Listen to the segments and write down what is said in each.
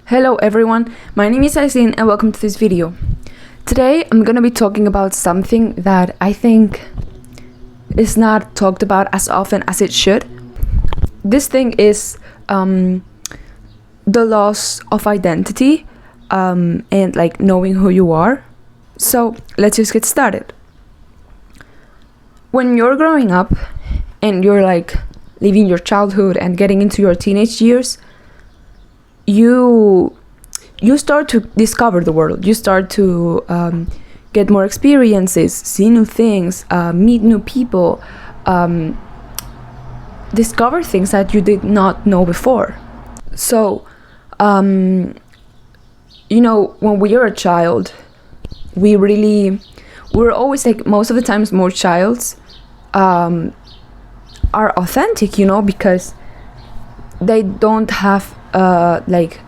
Hello everyone, my name is Aisin and welcome to this video. Today I'm gonna be talking about something that I think is not talked about as often as it should. This thing is the loss of identity and like knowing who you are. So let's just get started. When you're growing up and you're like leaving your childhood and getting into your teenage years, you start to discover the world. You start to get more experiences, see new things, meet new people, discover things that you did not know before. So when we are a child, we're always like, most of the times more childs are authentic, because they don't have like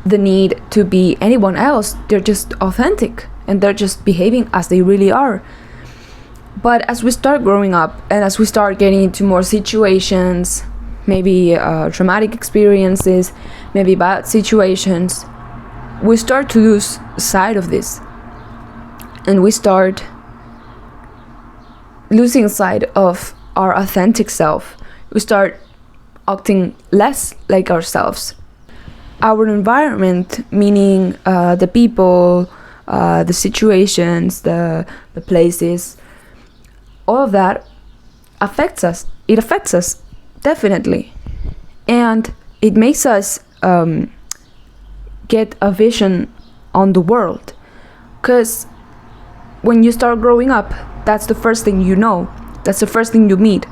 the need to be anyone else. They're just authentic and they're just behaving as they really are. But as we start growing up and as we start getting into more situations, maybe traumatic experiences, maybe bad situations, we start to lose sight of this and we start losing sight of our authentic self. We start acting less like ourselves. Our environment, meaning the people, the situations, the places, all of that affects us. It affects us, definitely. And it makes us get a vision on the world. Because when you start growing up, that's the first thing you know. That's the first thing you meet.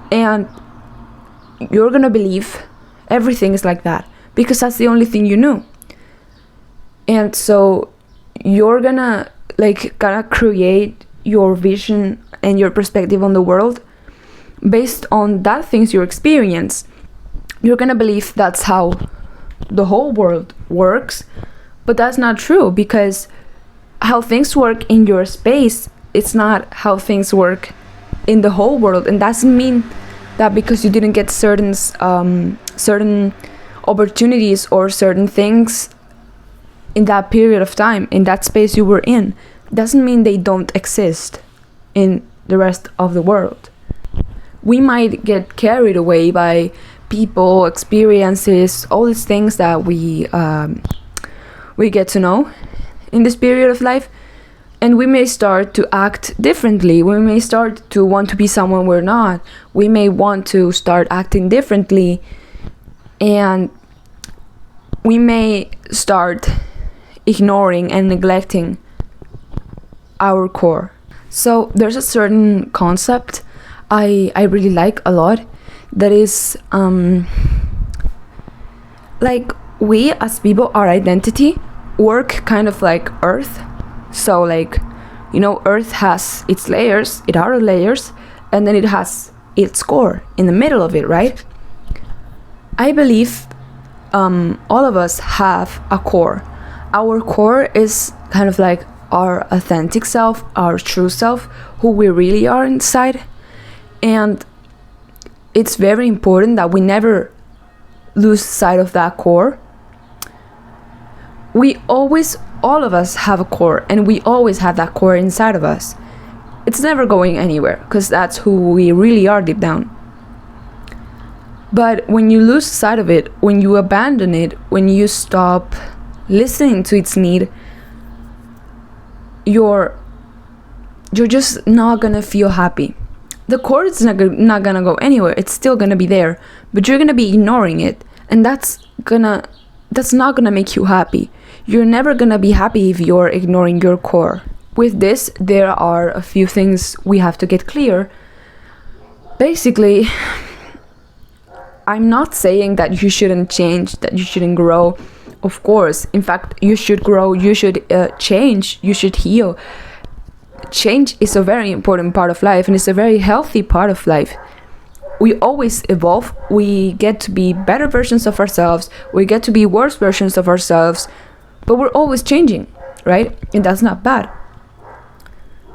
And you're gonna believe everything is like that because that's the only thing you knew. And so you're gonna create your vision and your perspective on the world based on that things you experience. You're gonna believe that's how the whole world works, but that's not true, because how things work in your space, it's not how things work in the whole world. And doesn't mean that because you didn't get certain opportunities or certain things in that period of time, in that space you were in, doesn't mean they don't exist in the rest of the world. We might get carried away by people, experiences, all these things that we get to know in this period of life, and we may start to act differently. We may start to want to be someone we're not. We may want to start acting differently, and we may start ignoring and neglecting our core. So there's a certain concept I really like a lot, that is like, we as people, our identity work kind of like Earth. So Earth has its layers, its outer layers, and then it has its core in the middle of it, right? I believe all of us have a core. Our core is kind of like our authentic self, our true self, who we really are inside. And it's very important that we never lose sight of that core. All of us have a core, and we always have that core inside of us. It's never going anywhere, because that's who we really are deep down. But when you lose sight of it, when you abandon it, when you stop listening to its need, you're just not gonna feel happy. The core is not gonna go anywhere. It's still gonna be there, but you're gonna be ignoring it, and that's not gonna make you happy. You're never gonna be happy if you're ignoring your core. With this, there are a few things we have to get clear. Basically, I'm not saying that you shouldn't change, that you shouldn't grow. Of course, in fact, you should grow, you should change, you should heal. Change is a very important part of life, and it's a very healthy part of life. We always evolve. We get to be better versions of ourselves. We get to be worse versions of ourselves. But we're always changing, right? And that's not bad.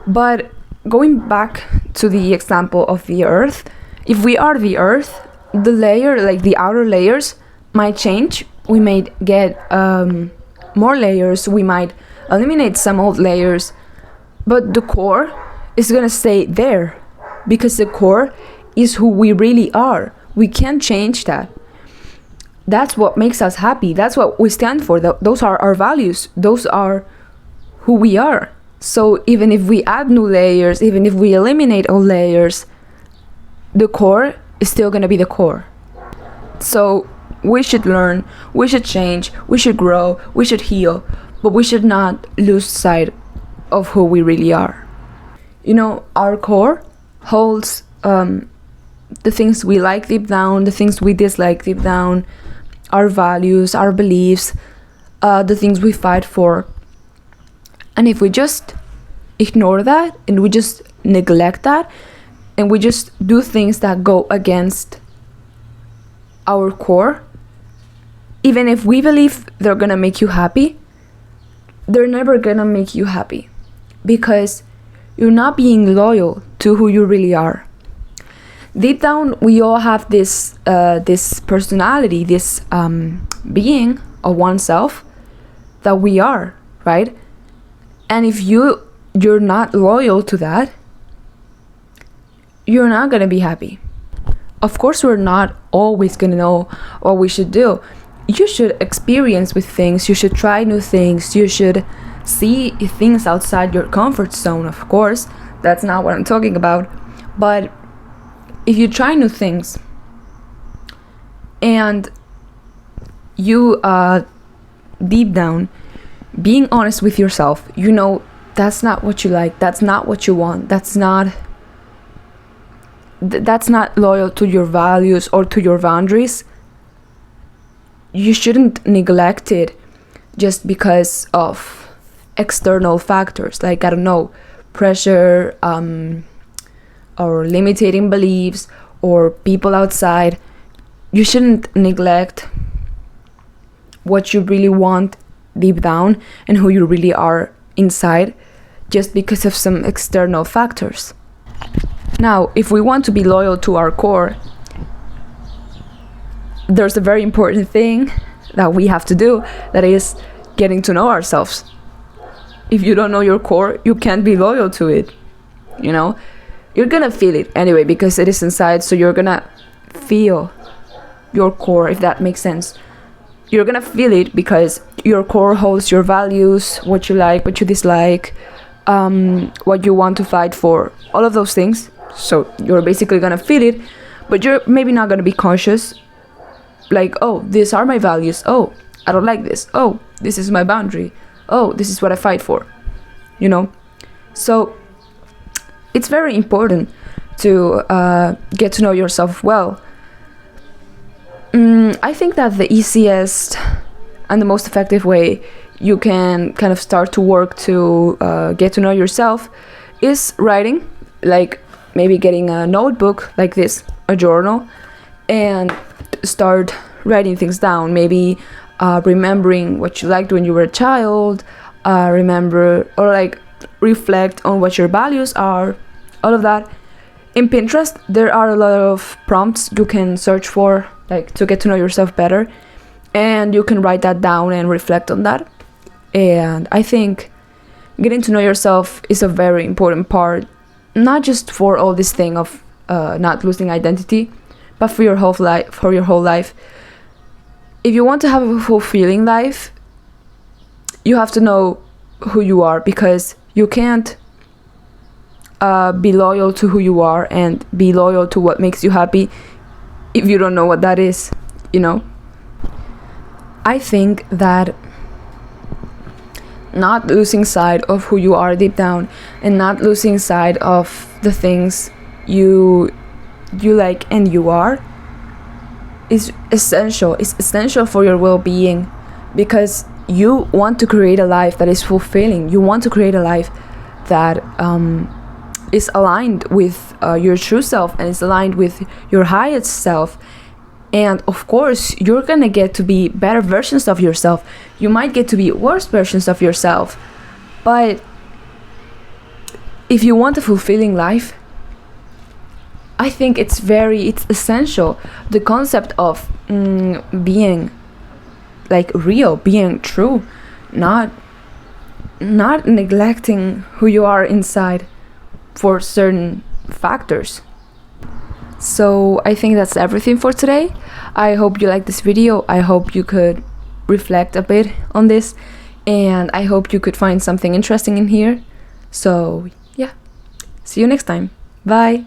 But going back to the example of the Earth, if we are the Earth, the layer, like the outer layers, might change, We might get more layers, we might eliminate some old layers, but the core is gonna stay there because the core is who we really are. We can't change that. That's what makes us happy. That's what we stand for. Those are our values. Those are who we are. So even if we add new layers, even if we eliminate old layers, the core is still gonna be the core. So we should learn, we should change, we should grow, we should heal, but we should not lose sight of who we really are. You know, our core holds the things we like deep down, the things we dislike deep down, our values, our beliefs, the things we fight for. And if we just ignore that and we just neglect that and we just do things that go against our core, even if we believe they're gonna make you happy, they're never gonna make you happy because you're not being loyal to who you really are. Deep down, we all have this personality, this being of oneself that we are, right? And if you're not loyal to that, you're not gonna be happy. Of course, we're not always gonna know what we should do. You should experience with things, you should try new things, you should see things outside your comfort zone, of course. That's not what I'm talking about. But if you try new things and you deep down being honest with yourself, you know that's not what you like, that's not what you want, that's not loyal to your values or to your boundaries, you shouldn't neglect it just because of external factors, like, I don't know, pressure, or limiting beliefs, or people outside. You shouldn't neglect what you really want deep down and who you really are inside just because of some external factors. Now, if we want to be loyal to our core, there's a very important thing that we have to do, that is getting to know ourselves. If you don't know your core, you can't be loyal to it. You know, you're gonna feel it anyway because it is inside, so you're gonna feel your core, if that makes sense. You're gonna feel it because your core holds your values, what you like, what you dislike, what you want to fight for, all of those things. So you're basically gonna feel it, but you're maybe not gonna be conscious, like, oh, these are my values, oh, I don't like this, oh, this is my boundary, oh, this is what I fight for, you know. So it's very important to get to know yourself well. I think that the easiest and the most effective way you can kind of start to work to get to know yourself is writing, like maybe getting a notebook like this, a journal, and start writing things down. Maybe remembering what you liked when you were a child, remember or like reflect on what your values are, all of that. In Pinterest, there are a lot of prompts you can search for, like, to get to know yourself better, and you can write that down and reflect on that. And I think getting to know yourself is a very important part, not just for all this thing of not losing identity, but for your whole life. For your whole life, if you want to have a fulfilling life, you have to know who you are, because you can't be loyal to who you are and be loyal to what makes you happy if you don't know what that is, you know. I think that not losing sight of who you are deep down and not losing sight of the things you like and you are is essential. It's essential for your well-being, because you want to create a life that is fulfilling. You want to create a life that is aligned with your true self and is aligned with your highest self. And of course, you're gonna get to be better versions of yourself. You might get to be worse versions of yourself. But if you want a fulfilling life, I think it's essential. The concept of being like real, being true, not neglecting who you are inside for certain factors. So I think that's everything for today. I hope you liked this video. I hope you could reflect a bit on this, and I hope you could find something interesting in here. So yeah, see you next time. Bye.